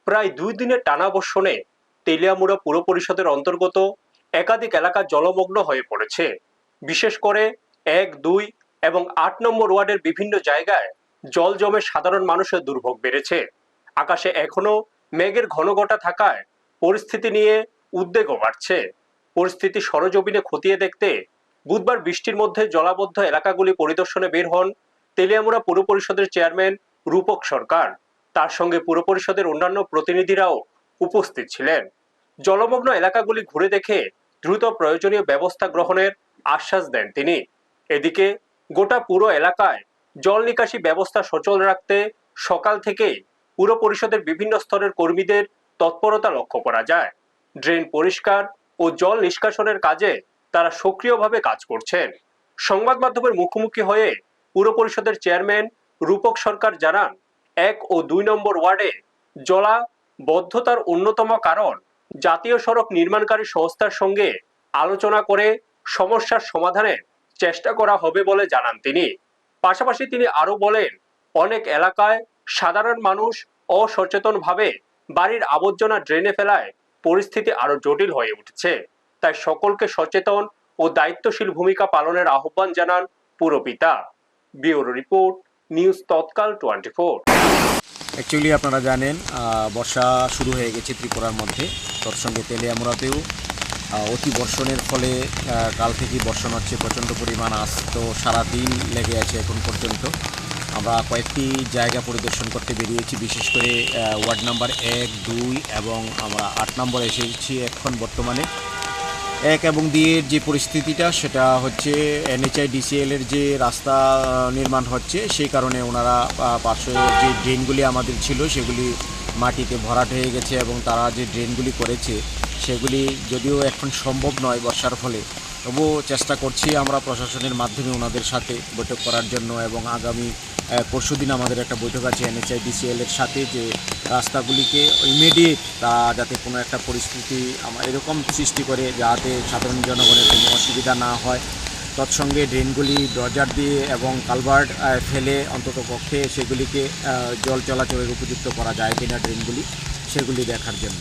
প্রায় 2 দিনের টানা বর্ষণে তেলিয়ামুড়া পুর পরিষদের অন্তর্গত একাধিক এলাকা জলমগ্ন হয়ে পড়েছে। বিশেষ করে 1, 2 এবং 8 নম্বর ওয়ার্ডের বিভিন্ন জায়গায় জল জমে সাধারণ মানুষের দুর্ভোগ বেড়েছে। আকাশে এখনো মেঘের ঘনঘটা থাকায় পরিস্থিতি নিয়ে উদ্বেগও বাড়ছে। পরিস্থিতি সরজমিনে খতিয়ে দেখতে বুধবার বৃষ্টির মধ্যে জলাবদ্ধ এলাকাগুলি পরিদর্শনে বের হন তেলিয়ামুড়া পুর পরিষদের চেয়ারম্যান রূপক সরকার। তার সঙ্গে পুর পরিষদের অন্যান্য প্রতিনিধিরাও উপস্থিত ছিলেন। জলমগ্ন এলাকাগুলি ঘুরে দেখে দ্রুত প্রয়োজনীয় ব্যবস্থা গ্রহণের আশ্বাস দেন তিনি। এদিকে গোটা পুরো এলাকায় জল নিকাশি ব্যবস্থা সচল রাখতে সকাল থেকেই পুর পরিষদের বিভিন্ন স্তরের কর্মীদের তৎপরতা লক্ষ্য করা যায়। ড্রেন পরিষ্কার ও জল নিষ্কাশনের কাজে তারা সক্রিয়ভাবে কাজ করছেন। সংবাদ মাধ্যমের মুখোমুখি হয়ে পুর পরিষদের চেয়ারম্যান রূপক সরকার জানান, 1 ও 2 নম্বর ওয়ার্ডে জলাবদ্ধতার অন্যতম কারণ জাতীয় সড়ক নির্মাণকারী সংস্থার সঙ্গে আলোচনা করে সমস্যার সমাধানের চেষ্টা করা হবে বলে জানান তিনি। পাশাপাশি তিনি আরো বলেন, অনেক এলাকায় সাধারণ মানুষ অসচেতনভাবে বাড়ির আবর্জনা ড্রেনে ফেলায় পরিস্থিতি আরো জটিল হয়ে উঠছে। তাই সকলকে সচেতন ও দায়িত্বশীল ভূমিকা পালনের আহ্বান জানান পুরপিতা। ব্যুরো রিপোর্ট, নিউজ তৎকাল 24। অ্যাকচুয়ালি আপনারা জানেন বর্ষা শুরু হয়ে গেছে ত্রিপুরার মধ্যে, তোর সঙ্গে তেলিয়ামুড়াতেও অতি বর্ষণের ফলে কাল থেকেই বর্ষণ হচ্ছে, প্রচণ্ড পরিমাণ আজ তো সারাদিন লেগে আছে এখন পর্যন্ত। আমরা কয়েকটি জায়গা পরিদর্শন করতে বেরিয়েছি, বিশেষ করে ওয়ার্ড নাম্বার 1, 2 এবং আমরা 8 নম্বরে এসেছি। এখন বর্তমানে 1 এবং 2 এর যে পরিস্থিতিটা সেটা হচ্ছে NHIDCL এর যে রাস্তা নির্মাণ হচ্ছে, সেই কারণে ওনারা পার্শ্বে যে ড্রেনগুলি আমাদের ছিল সেগুলি মাটিতে ভরাট হয়ে গেছে এবং তারা যে ড্রেনগুলি করেছে সেগুলি যদিও এখন সম্ভব নয় বর্ষার ফলে, তবুও চেষ্টা করছি আমরা প্রশাসনের মাধ্যমে ওনাদের সাথে বৈঠক করার জন্য। এবং আগামী পরশুদিন আমাদের একটা বৈঠক আছে NHIDCL এর সাথে, যে রাস্তাগুলিকে ইমিডিয়েট যাতে কোনো একটা পরিস্থিতি এরকম সৃষ্টি করে যাতে সাধারণ জনগণের কোনো অসুবিধা না হয়। তৎসঙ্গে ড্রেনগুলি ড্রজার দিয়ে এবং কালভার্ট ফেলে অন্তত পক্ষে সেগুলিকে জল চলাচলের উপযুক্ত করা যায় কিনা ড্রেনগুলি, সেগুলি দেখার জন্য।